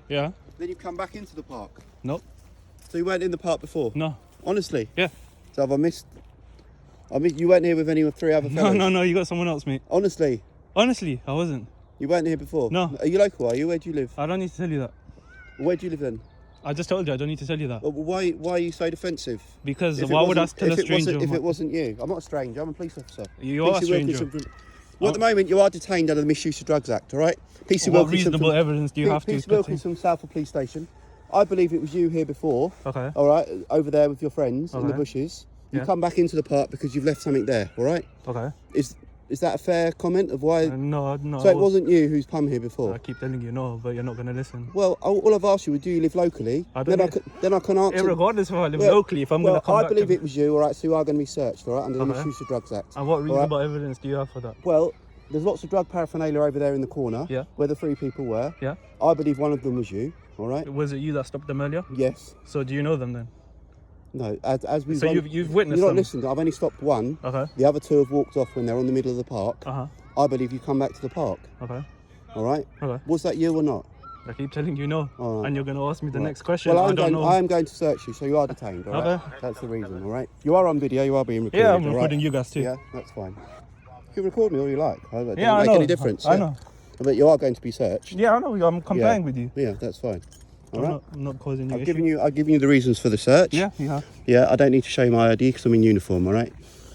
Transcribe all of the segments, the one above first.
Yeah. Then you come back into the park. Nope. So you weren't in the park before? No. Honestly? Yeah. So have I missed... you weren't here with any of 3 other fellas? No, you got someone else, mate. Honestly? Honestly, I wasn't. You weren't here before? No. Are you local, are you? Where do you live? I don't need to tell you that. Where do you live then? I just told you I don't need to tell you that. Well, why are you so defensive? Because why would I tell a stranger? If it wasn't you. I'm not a stranger, I'm a police officer. You are a stranger. Well, at the moment, you are detained under the Misuse of Drugs Act, all right? What reasonable evidence do you have to... Peace Wilkinson, Southall Police Station. I believe it was you here before. Okay. All right, over there with your friends in the bushes. You come back into the park because you've left something there, all right? Okay. Is that a fair comment of why? No. So it wasn't you who's come here before? I keep telling you no, but you're not going to listen. All I've asked you was, do you live locally? Then I can answer. Regardless if I live locally, if I'm going to come back... I believe it was you, all right, so you are going to be searched, all right, under the Misuse of Drugs Act. And what reasonable evidence do you have for that? Well, there's lots of drug paraphernalia over there in the corner, where the 3 people were. Yeah. I believe one of them was you, all right? Was it you that stopped them earlier? Yes. So do you know them then? No, as we... So you've witnessed them? You're not listening, I've only stopped one. Okay. The other 2 have walked off when they're on the middle of the park. I believe you come back to the park. Okay. All right? Okay. Was that you or not? I keep telling you no. Right. And you're going to ask me the next question. Well, I am going to search you, so you are detained, all right? Okay. That's the reason, all right? You are on video, you are being recorded. Yeah, I'm recording you guys too. Yeah, that's fine. You can record me all you like. It doesn't I make know. any difference. I know. But you are going to be searched. Yeah, I know. I'm complying with you. Yeah, that's fine. All right? I'm not causing you I've given you the reasons for the search. Yeah, you have. Yeah, I don't need to show you my ID because I'm in uniform, all right?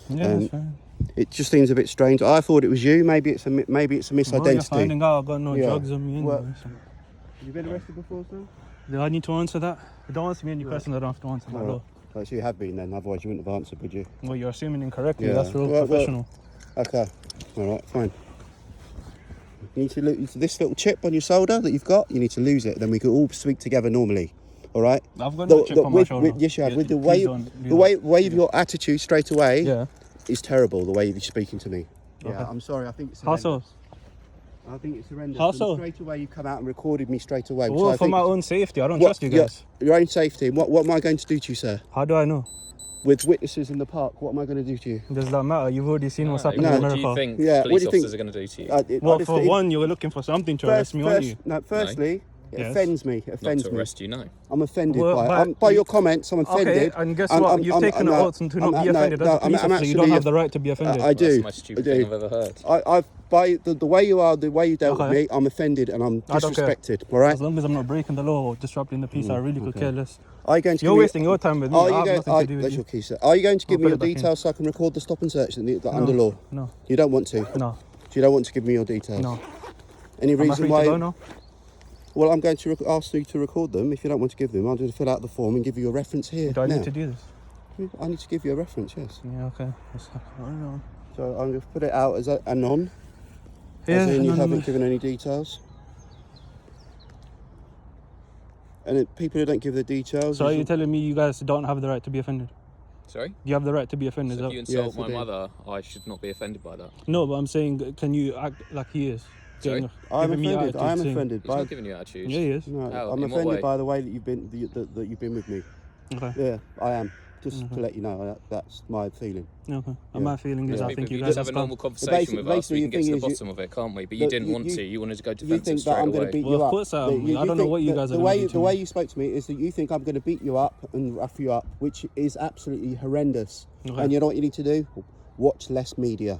Yeah, that's fine. It just seems a bit strange. I thought it was you. Maybe it's a misidentity. Well, you're finding out I've got no drugs on me. Well, have you been arrested before, sir? Do I need to answer that? Don't answer me any questions I don't have to answer. Right. So you have been then, otherwise you wouldn't have answered, would you? Well, you're assuming incorrectly. That's real professional. Okay. All right, fine. You need to lose this little chip on your shoulder that you've got. You need to lose it. Then we can all speak together normally. All right. I've got no chip on my shoulder. Yes, you have. With the way of your attitude straight away, is terrible. The way you're speaking to me. Okay. Yeah, I'm sorry. I think it's horrendous. I think it's horrendous. How so? Straight away, you come out and recorded me straight away. Well, for my own safety, I don't trust you guys. Your own safety. What am I going to do to you, sir? How do I know? With witnesses in the park, what am I going to do to you? Does that matter? You've already seen what's happening in America. What do you think police officers are going to do to you? Well, for one, you were looking for something to arrest me, aren't you? No, firstly, it offends me. It offends not to arrest you, no. I'm offended by your comments. I'm offended. Okay, and guess what? You've taken an oath to not be offended. As a police officer, you don't have the right to be offended. I do. That's the most stupid thing I've ever heard. By the way you are, the way you dealt with me, I'm offended and I'm disrespected. All right. As long as I'm not breaking the law or disrupting the peace, I really could care less. Are you going to? You're wasting your time with me. I have nothing to do with that's you. your key, sir. Are you going to give me your details so I can record the stop and search under law? No. You don't want to? No. You don't want to give me your details? No. Any reason why? To go now? Well, I'm going to ask you to record them. If you don't want to give them, I'm going to fill out the form and give you a reference here. Do I need to do this? I need to give you a reference, yes. Yeah, okay. I don't know. So I'm going to put it out as a non. Yeah, as in you haven't given any details. And people who don't give the details... So are you telling me you guys don't have the right to be offended? Sorry? You have the right to be offended. So if you insult my mother, I should not be offended by that. No, but I'm saying, can you act like he is? Sorry? I'm offended. I am offended. He's not giving you attitude. Yeah, he is. No, I'm offended by the way that you've been with me. Okay. Yeah, I am. Just to let you know, that's my feeling. Okay. And my feeling is I think you guys guys have a normal conversation with us. We can get to the bottom of it, can't we? But you didn't want to. You wanted to go defensive straight away. I'm going to beat you up. Of course I am. I don't know what you guys are going to do to me. The way you spoke to me is that you think I'm going to beat you up and rough you up, which is absolutely horrendous. Okay. And you know what you need to do? Watch less media.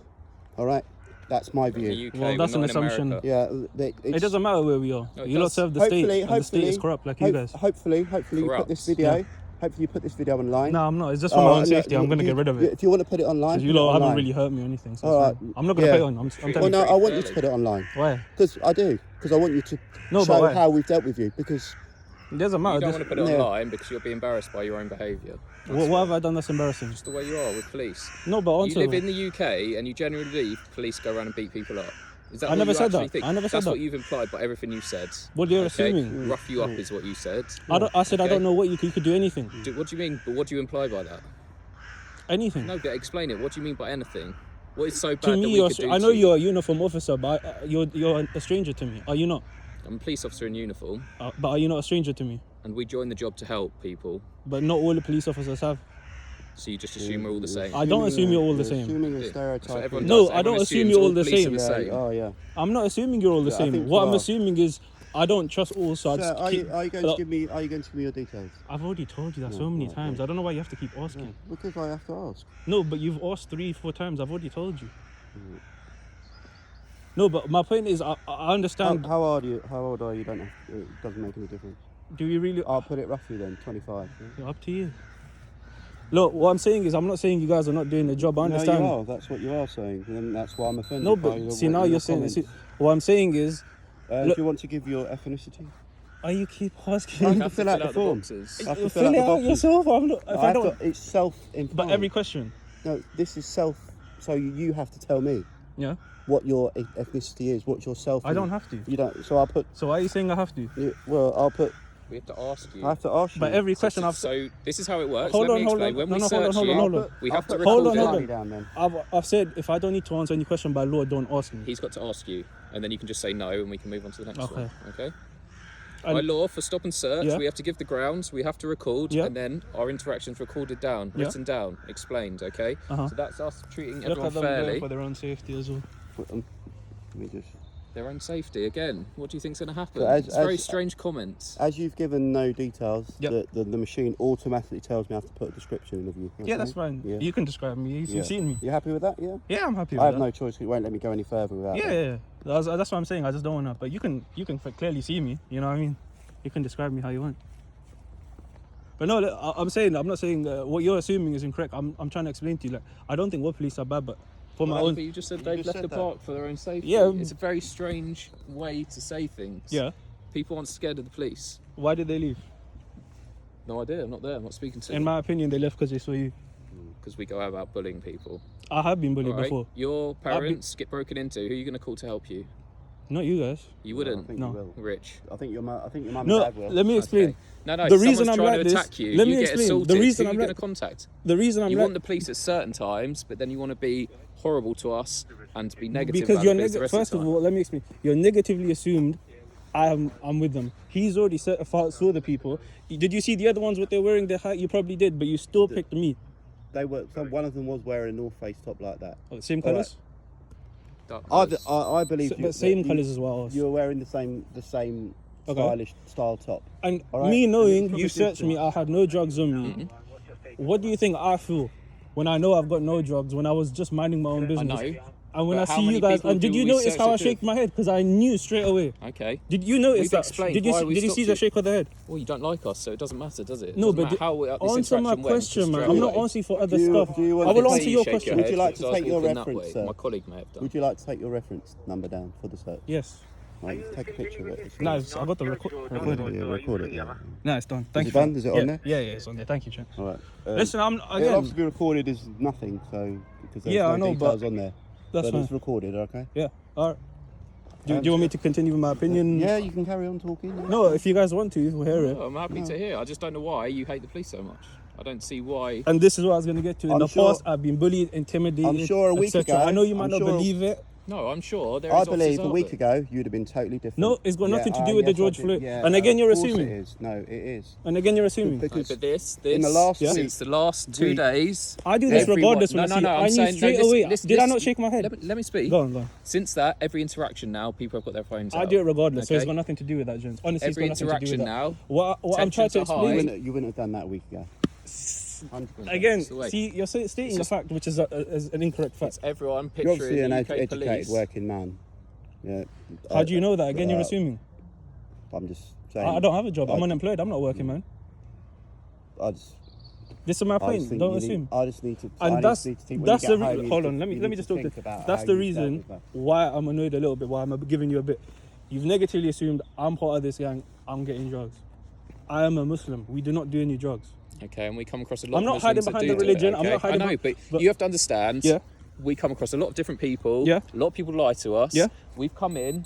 All right? That's my view. Well, that's an assumption. Yeah, it doesn't matter where we are. You lot serve the state, and the state is corrupt like you guys. Hopefully you put this video. Hopefully you put this video online. No, I'm not. It's just for my own safety. I'm going to get rid of it. If you want to put it online, because you lot haven't really hurt me or anything. So I'm not going to put it on. I'm telling you. Well, no, I want you to put it online. Why? Because I do. Because I want you to show how we've dealt with you. Because it doesn't matter. You don't want to put it online because you'll be embarrassed by your own behaviour. What have I done that's embarrassing? Just the way you are with police. No, but also... You live in the UK and you generally believe police go around and beat people up. Is that I never said that. Think? I never said that. That's what you've implied by everything you've said. Well, you're assuming. Rough you up is what you said. I said I don't know what you could do anything. What do you mean? But what do you imply by that? Anything. No, but explain it. What do you mean by anything? What is so bad to me, that we could do I know you're a uniform officer, but you're a stranger to me. Are you not? I'm a police officer in uniform. But are you not a stranger to me? And we joined the job to help people. But not all the police officers have. So you just assume we're all the same? I don't assume you're all the same. Assuming a stereotype. No, I don't assume you're all the same. Oh, yeah. I'm not assuming you're all the same. What I'm assuming is I don't trust all, so I Sir, just are keep... you going to give me? Are you going to give me your details? I've already told you that so many times. I don't know why you have to keep asking. No, because I have to ask. No, but you've asked 3-4 times. I've already told you. No, but my point is, I understand. How old are you? How old are you? Don't know. It doesn't make any difference. Do you really? I'll put it roughly then, 25. Yeah? Up to you. Look, what I'm saying is, I'm not saying you guys are not doing the job. I understand. No, you are. That's what you are saying, and that's why I'm offended. No, but see, now you're saying. See, what I'm saying is, do you want to give your ethnicity? Oh, you keep asking. I have to fill out the form. I have to fill it out yourself. I'm not. If I don't. It's self-implied. But every question. No, this is self. So you have to tell me. Yeah. What your ethnicity is. What your self. I don't have to. You don't. So I'll put. So why are you saying I have to? Well, I'll put. We have to ask you. I have to ask you. But every question I've... So this is how it works. Hold Let on, me hold explain. on. When No, we no, search hold you, on. we have to Hold record on. it. Down, then. I've said if I don't need to answer any question by law, don't ask me. He's got to ask you, and then you can just say no, and we can move on to the next one. Okay. And By law, for stop and search, Yeah. we have to give the grounds, we have to record, Yeah. and then our interactions recorded down, Yeah. written down, explained. Okay. Uh-huh. So that's us treating Look everyone at them fairly. for their own safety as well. Let me just. Their own safety. Again, what do you think's going to happen? So It's very strange comments. As you've given no details, Yep. the machine automatically tells me I have to put a description of you. Yeah, okay? that's fine. Yeah. You can describe me. You've seen me. You happy with that? Yeah. Yeah, I'm happy with I have that. no choice. It won't let me go any further without. Yeah, that. yeah. That's what I'm saying. I just don't want to. But you can clearly see me. You know what I mean? You can describe me how you want. But no, I'm not saying what you're assuming is incorrect. I'm trying to explain to you. Like, I don't think what police are bad, but for my own. But you just said they've left the park for their own safety. Yeah. It's a very strange way to say things. Yeah. People aren't scared of the police. Why did they leave? No idea. I'm not there. I'm not speaking to them. In my opinion, they left because they saw you. Because we go out about bullying people. I have been bullied All right? before. Your parents get broken into. Who are you going to call to help you? Not you guys. You I wouldn't. think No. you will. Rich. I think your mum and No, dad will. let me explain. Okay. No. The Someone's reason I'm trying like to this- attack you. let me you get explain. assaulted. The reason Who are I'm you going like- to contact? The reason I'm You like... want the police at certain times, but then you want to be horrible to us and be negative Because about you're the police the rest first of of the time. all, let me explain. You're negatively assumed I'm with them. He's already saw the people. Did you see the other ones what they're wearing? Their hat? You probably did, but you still picked me. They were. One of them was wearing a North Face top like that. Oh, same All colours? Dark colours. I believe. But same colours as well. You were wearing the same Okay. stylish style top. And All right. me And knowing it's you searched me, I had no drugs on me. What do you think I feel when I know I've got no drugs, when I was just minding my own I business? know. And when But I how see many you guys, people and did do you we notice search how I it to? shake my head? Because I knew straight away. Okay. Did you notice We've that? explained Did you why see, we did you see stopped the you. shake of the head? Well, you don't like us, so it doesn't matter, does it? No, Doesn't but matter how this answer my interaction went, question, just man. straight I'm not away. answering for other Do you- stuff. do you want I to will say answer you your shake question. head, Would you like to because I was take your walking that reference, way. sir? My colleague may have done. Would you like to take your reference number down for the search? Yes. Right, take a picture of it. Nice. I got the recording. Yeah, record it. Yeah. No, it's done. Thank Is you. it done? Is it on there? Yeah, it's on there. Thank you, Chen. All right. Listen, I'm It'll again. obviously be recorded as nothing, so because there's Yeah, no I know, details but on there. that's but it's fine. recorded, okay? Yeah. All right. Do you want me to continue with my opinion? Yeah, you can carry on talking. Yeah. No, if you guys want to, we'll hear it. Oh, I'm happy to hear. I just don't know why you hate the police so much. I don't see why. And this is what I was going to get to. In I'm the sure- past, I've been bullied, intimidated, I'm sure a week etc. ago- I know you might I'm not sure- believe it. No, I'm sure there I is believe officers a out week there. ago you'd have been totally different. No, it's got nothing to do with yes, the George I Floyd. did, yeah, And again, you're of course assuming. It is. No, it is. And again, you're assuming. No, Because but this in the last Yeah. since the last 2 days, I do this everyone- regardless when I see it. I'm I knew saying, straight listen, away. listen, Did I listen. not shake my head? Let me speak. Go on. Since that, every interaction now, people have got their phones I out. do it regardless, so it's Okay? got nothing to do with that, gents. Honestly, Every it's got nothing to do with interaction that. now, What I'm trying to tensions are high. explain. you wouldn't have done that a week ago. 100%. Again, That's the way. see, you're stating a just- fact which is an incorrect fact. It's everyone You're obviously picturing an the UK educated police. working man. Yeah. How do you know that? Again, you're uh, assuming. I'm just saying. I don't have a job. I'm I- unemployed. I'm not working, man. I just. This is my I just point. think Don't you assume. need, I just need to. And that's need to think when that's you the get home, you hold need on. to- Let you me need just to talk. think about That's how the you dealt reason with that. why I'm annoyed a little bit. Why I'm giving you a bit. You've negatively assumed I'm part of this gang. I'm getting drugs. I am a Muslim. We do not do any drugs. Okay, and we come across a lot I'm of not hiding Muslims that behind do the do it, religion, I'm okay? not hiding I know, behind- but but- you have to understand, Yeah. we come across a lot of different people. Yeah. A lot of people lie to us. Yeah. We've come in,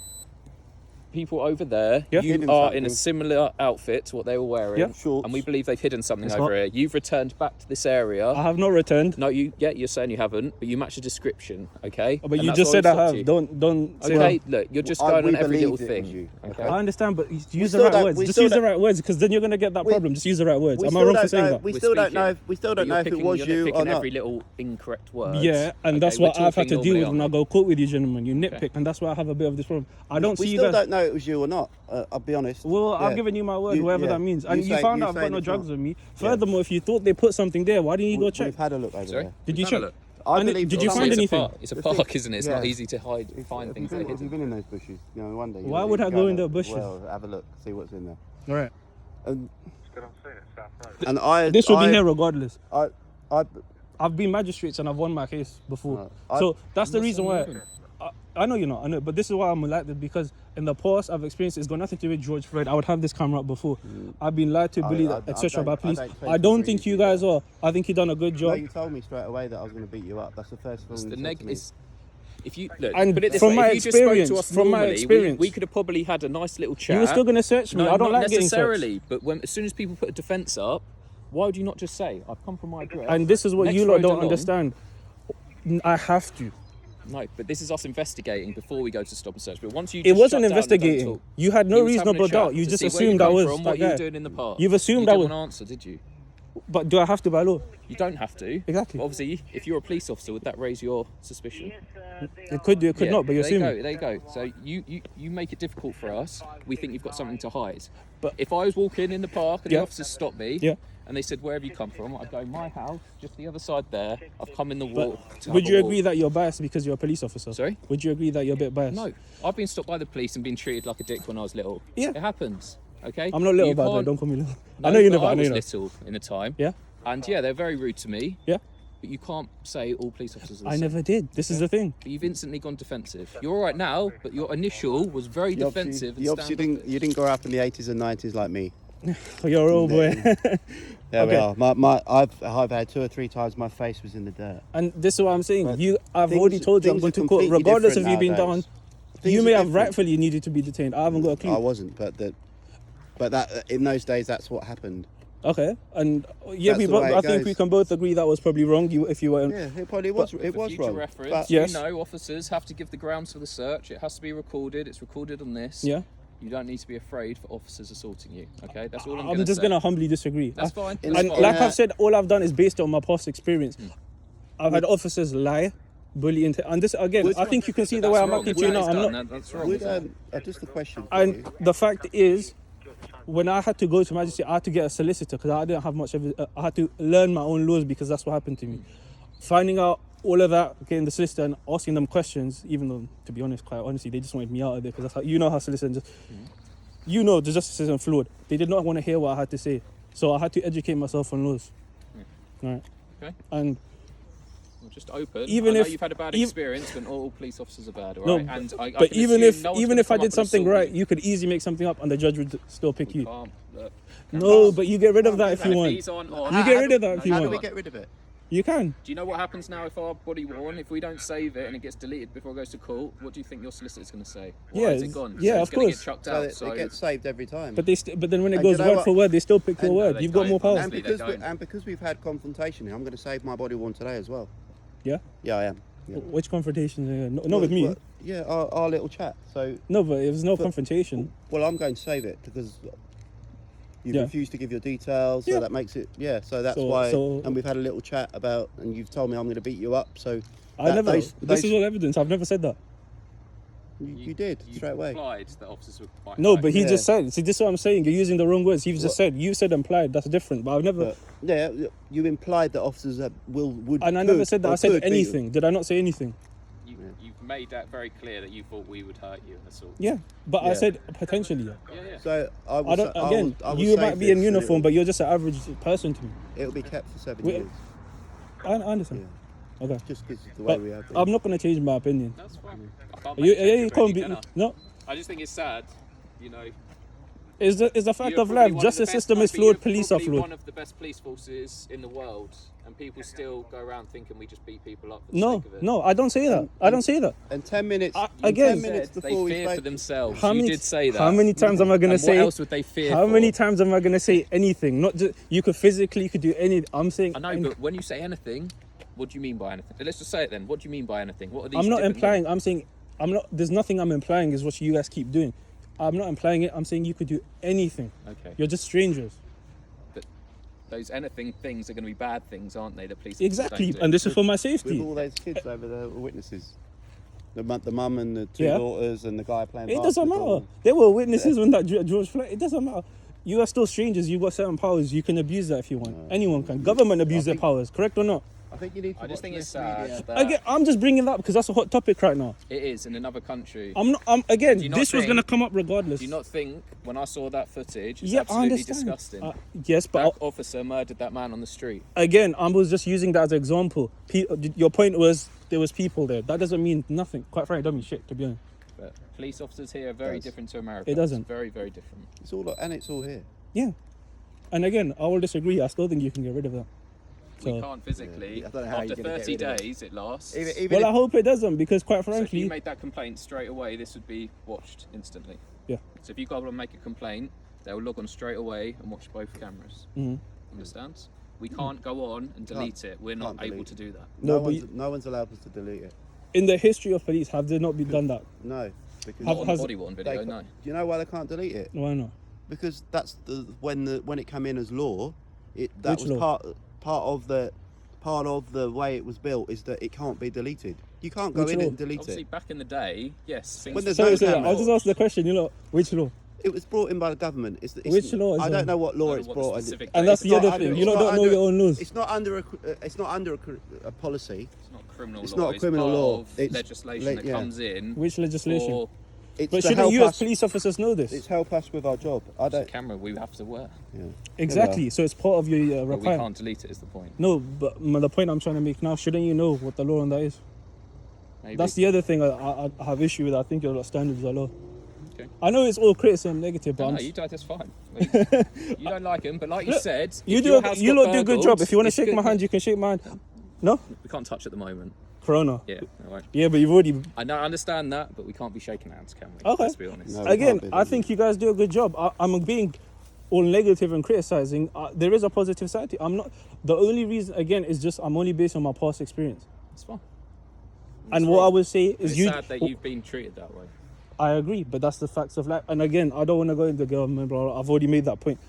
people over there, Yeah. you Hidden are in a something. similar outfit to what they were wearing. Yeah. Shorts. And we believe they've hidden something It's over not- here. You've returned back to this area. I have not returned. No, you're saying you haven't, but you match the description, okay? But And you that's just why said we I stopped have. you. Don't say Okay, that. look, you're just we going on every believed little it was thing. you, Okay. I understand, but use the still right don't- words. we Just still use the don't- right words, because then you're gonna get that problem. Just use the right words. We Am I still wrong for don't saying know. that? We We're still don't speaking. know. We still don't know if it was you're you nitpicking or not. every little incorrect word. Yeah, and Okay, that's we're what I've had talking to deal with normally, when I aren't go court with you, gentlemen. You nitpick, and that's why I have a bit of this problem. I don't We see you still guys. don't know know it was you or not. I'll be honest. Well, I've given you my word, whatever that means. And you found out I've got no drugs with me. Furthermore, if you thought they put something there, why didn't you go check? We've had a look over there. Did you check? Did you find anything? It's a park, isn't it? It's not easy to find things that are Have you hidden. been in those bushes? You know, one day. Why would I go in the bushes? Well, have a look, see what's in there. All right. And this will be here regardless. I I've been magistrates and I've won my case before. So that's the reason why. I know you're not, I know, but this is why I'm like this, because in the past I've experienced it's got nothing to do with George Floyd. I would have this camera up before. I've been lied to, bullied, etc. by police. I don't think you guys are. I think you done a good job. No, you told me straight away that I was going to beat you up. That's the first thing. If you look, and put it this from way, my if you just spoke experience, to us from my normally, experience, we could have probably had a nice little chat. You were still going to search me. No, I don't not like getting necessarily. searched. But as soon as people put a defence up, why would you not just say, "I've come from my address"? And this is what next you lot road don't along. understand. I have to. No, but this is us investigating before we go to stop and search. But once you, It just wasn't shut down and don't investigating. talk, You had no you was reasonable having a doubt. chat You to just see where you assumed I come was from, that what you guy. were doing in the park. You've assumed you I didn't was. want to answer, did you? But do I have to by law? You don't have to. Exactly. But obviously, if you're a police officer, would that raise your suspicion? It could do, it could not, but you're assuming. There you go. So you make it difficult for us. We think you've got something to hide. But if I was walking in the park and Yeah. the officers stopped me, Yeah. and they said, "Where have you come from?" I'd go, "My house, just the other side there. I've come in the walk." Would you agree that you're biased because you're a police officer? Sorry? Would you agree that you're a bit biased? No, I've been stopped by the police and been treated like a dick when I was little. Yeah. It happens. Okay. I'm not little You about that. can't- Don't call me little. No, I know you but never. I I know was you know. little in the time. Yeah. And yeah, they're very rude to me. Yeah. But you can't say all police officers are the I same. never did. This is the thing. But you've instantly gone defensive. You're all right now, but your initial was very defensive. You obviously didn't grow up in the 80s and 90s like me. You're an old boy. There we are. I've had 2 or 3 times my face was in the dirt. And this is what I'm saying. But I've already told you I'm going to court, completely regardless of different you being down. nowadays. Things You are may have different. rightfully needed to be detained. I haven't got a clue. I wasn't, but that in those days that's what happened. Okay, and yeah, That's the way it I think goes. we can both agree that was probably wrong. If you weren't. Yeah, it probably was. It For was future wrong. reference, But Yes. you know officers have to give the grounds for the search. It has to be recorded. It's recorded on this. Yeah. You don't need to be afraid for officers assaulting you. Okay, that's all I'm I'm just say. gonna humbly disagree. That's fine. And That's And fine. like I've said, all I've done is based on my past experience. Hmm. I've had officers lie, bully, and this again. I think you can see the way I'm acting to you now. I'm not. That's wrong. would, isn't it? just a question. for And you. the fact is, when I had to go to magistrate, I had to get a solicitor because I didn't have much of it. I had to learn my own laws because that's what happened to me. Finding out all of that, getting the solicitor and asking them questions, even though, to be honest, quite honestly, they just wanted me out of there because that's how, you know how solicitors just, you know, the justice system flawed. They did not want to hear what I had to say. So I had to educate myself on laws. Right. Okay. And Well, just open. Even I know if- you've had a bad ev- experience, but not all police officers are bad, all No, right? And I but can even assume no one's if gonna I come up did and something assault right, you. you could easily make something up and the judge would still pick you. Can't, look. No, but you get rid of that if you And want. these aren't on. You get rid of that if you How do want. we get rid of it? You can. Do you know what happens now if our body worn? If we don't save it and it gets deleted before it goes to court, what do you think your solicitor's going to say? Why Yeah, is it gone? yeah, So of it's gonna course. Get chucked So out. it, it gets saved every time. But but then when it And goes you know word what? for word, they still pick your And- word. No, You've they got more don't. power. Honestly, they because we've had confrontation here, I'm going to save my body worn today as well. Yeah. Yeah, I am. Yeah. Which confrontation? No, not with me. Well, yeah, our little chat. So, No, but it was no confrontation. well, I'm going to save it because you've Yeah. refused to give your details, so Yeah. that makes it, so that's So- why, so- and we've had a little chat about, and you've told me I'm going to beat you up, so I never. those- This is all evidence. I've never said that. you did, straight away. Implied that officers were quite No, right. but he Yeah. just said. See, this is what I'm saying. You're using the wrong words. You've just said. You said implied. That's different. But I've never. But, yeah, you implied that officers would. And I never said that. I or said could beat you. anything. Did I not say anything? You've made that very clear that you thought we would hurt you and assault. Yeah, but I Yeah. said potentially. Yeah. Yeah. So I, will I don't. sa- I Again, will, I will you save might be this in and uniform, but you're just an average person to me. it'll be kept for 7 Wait, years. I understand. Okay. Just because the way But we have things. I'm not gonna change my opinion. That's fine. I can't You, make yeah, change you or can't be. anything, can No, I just think it's sad, you know. it's the fact You're of probably life. one of Justice the best- system is but flawed. you're Police are probably flawed. one of the best police forces in the world, and people still go around thinking we just beat people up for the No, sake of it. no, I don't say that. I don't say that. And 10 minutes. again- 10 minutes They before we fear for spoke. themselves. How You many- did say that. How many times am I gonna And say? what else would they fear How for? many times am I gonna say anything? Not just you could physically, you could do any. I'm saying. I know, but when you say anything, what do you mean by anything? Let's just say it then. What do you mean by anything? What are these? I'm not different implying. things? I'm saying. I'm not. There's nothing I'm implying. Is what you guys keep doing. I'm not implying it. I'm saying you could do anything. Okay. You're just strangers. But those anything things are going to be bad things, aren't they? That police officers Exactly. don't do. And this is for my With safety. all those kids over there, witnesses. The mum and the two Yeah. daughters and the guy playing It doesn't basketball. matter. They were witnesses when that George Floyd. It doesn't matter. You are still strangers. You've got certain powers. You can abuse that if you want. Anyone can. Government abuse their powers. Correct or not? I think you need to I just watch think it's less sad media. that I'm just bringing that up because that's a hot topic right now. it is in another country. I'm not. Again, Do you not this was think- gonna come up regardless. Do you not think when I saw that footage, it's Yeah, I absolutely understand. disgusting? Yes, but That officer murdered that man on the street. again, I was just using that as an example. Your point was there was people there. That doesn't mean nothing. Quite frankly, it don't mean shit, to be honest. But police officers here are very Does. different to America. It doesn't. It's very, very different. It's all here. Yeah. And again, I will disagree. I still think you can get rid of that. We So, can't physically. Yeah, I don't know how After you're gonna get 30 rid of it. days, it lasts. Even well, I hope it doesn't because, quite So if you frankly, made that complaint straight away, this would be watched instantly. yeah. So if you go and make a complaint, they'll log on straight away and watch both cameras. Mhm. Understand? We can't go on and delete it. We're not can't able delete to do that. No, no, but no one's allowed us to delete it. in the history of police, have they not been done that? No, because Not on the has- body worn they video, ca- no. Do you know why they can't delete it? Why not? Because that's when it came in as law. That Which was law? part of the way it was built is that it can't be deleted. You can't go Which in law? and delete Obviously, it. back in the day, yes. things When there's were no Sorry, camera. I'll just ask the question. Which law? It was brought in by the government. Which law is I it? don't know what law I don't it's know what the brought in. specific And date that's is. the other It's not thing. under- You it's don't not know under- your own laws. It's not under a policy. It's not criminal It's law. not a criminal part law. Of It's legislation that yeah. comes in. Which legislation? For It's But to shouldn't help you as us- police officers know this? It's help us with our job. I the don't. camera we have to wear. Yeah. Exactly. So it's part of your But we requirement. can't delete it, is the point. No, but the point I'm trying to make now, shouldn't you know what the law on that is? Maybe. That's the other thing I have issue with. I think your standards are low. Okay. I know it's all criticism, negative, but No, I'm no, you don't, that's fine. you don't like him, but like you Look, said, you if do your house you got lot do a good burgled, job. If you want to it's shake good. my hand, you can shake my hand. No, We can't touch at the moment. Corona. Yeah, all right. Yeah, but you've already. I know, I understand that, but we can't be shaking hands, can we? Okay. Let's be honest. No. Again, can't be, I think you guys do a good job. I'm being all negative and criticizing. There is a positive side to it. I'm not. The only reason, again, is just I'm only based on my past experience. It's fine. And It's what I wrong. would say It's is you. sad that you've been treated that way. I agree, but that's the facts of life. And again, I don't want to go into government, bro. I've already made that point.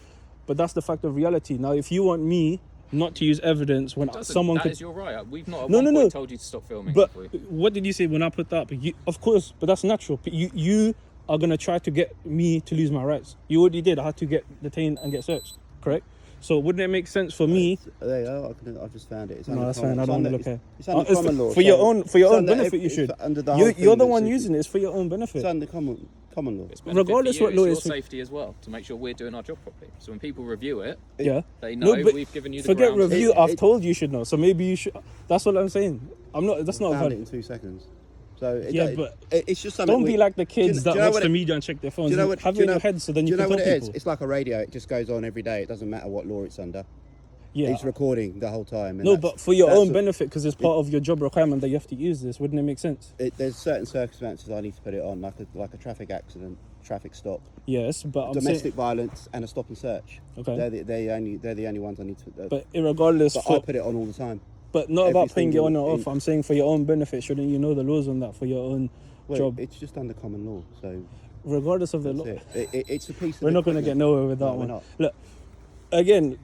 But that's the fact of reality. Now, if you want me not to use evidence when Doesn't- someone that could. is your right. We've not at No, one no, point no. told you to stop filming. But have we? what did you say when I put that up? Of course, but that's natural. But you are gonna try to get me to lose my rights. You already did. I had to get detained and get searched. Correct. So wouldn't it make sense for me? There you go. I just found it. It's No, under that's common- fine. I it's don't want under- to look at. It's under It's common law. for your so own it's under benefit. You it's should. under the whole You're thing the that one says using it. It's for your own benefit. It's under common law. It's benefit regardless for you, what law it's is your for- safety as well, to make sure we're doing our job properly. So when people review it, Yeah. they know but we've given you the forget grounds. review. I've it- told you should know. So maybe you should. That's what I'm saying. I'm not. That's not Found valid. it in 2 seconds. So Yeah, but it's just something. Don't be like the kids do you that know watch what the it- media and check their phones. do you know what- Have do it you in know- your head so then do you you know can what tell it is? people. It's like a radio. It just goes on every day. It doesn't matter what law it's under. Yeah. It's recording the whole time. and No, that's- but for your that's own what- benefit, because it's part of your job requirement that you have to use this. Wouldn't it make sense? There's certain circumstances I need to put it on, like a traffic accident, traffic stop, Yes, but I'm domestic saying. violence, and a stop and search. Okay. They're the only ones I need to. But irregardless, I put it on all the time. but not every about putting it single on or off. inch. I'm saying for your own benefit. Shouldn't you know the laws on that for your own Well, job? it's just under common law, so Regardless of the that's law, it's a piece. Of we're not going to get equipment. nowhere with that No, we're one. not. Look, again,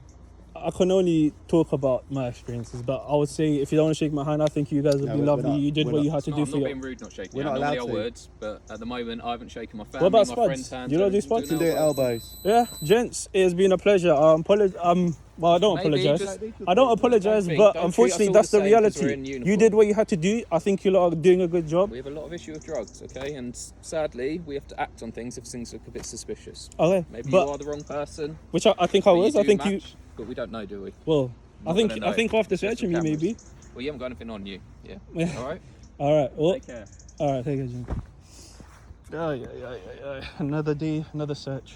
I can only talk about my experiences, but I would say if you don't want to shake my hand, I think you guys have No, been we're lovely. not. You did We're what not. you had to No, do I'm for not your. being rude, not shaking. We're not Normally I allowed to. would, but at the moment I haven't shaken my family. What about my spuds? friend's hand. You don't do so spuds? You can do it elbows. Yeah, gents, it has been a pleasure. Well, I don't Maybe apologize. just- I don't apologize, Don't but treat us unfortunately, all that's the the same 'cause we're reality. in You uniform. did what you had to do. I think you lot are doing a good job. We have a lot of issue with drugs, okay? And sadly, we have to act on things if things look a bit suspicious. Okay, Maybe but you are the wrong person. which I think I but was. you I do think you. match, but we don't know, do we? Well, I Not think gonna know. after It's just searching me, the maybe. cameras. Well, you haven't got anything on you. Yeah. Yeah. All right. All right. Well, Take care. all right. Take care, Jim. Yeah. Another day, another search.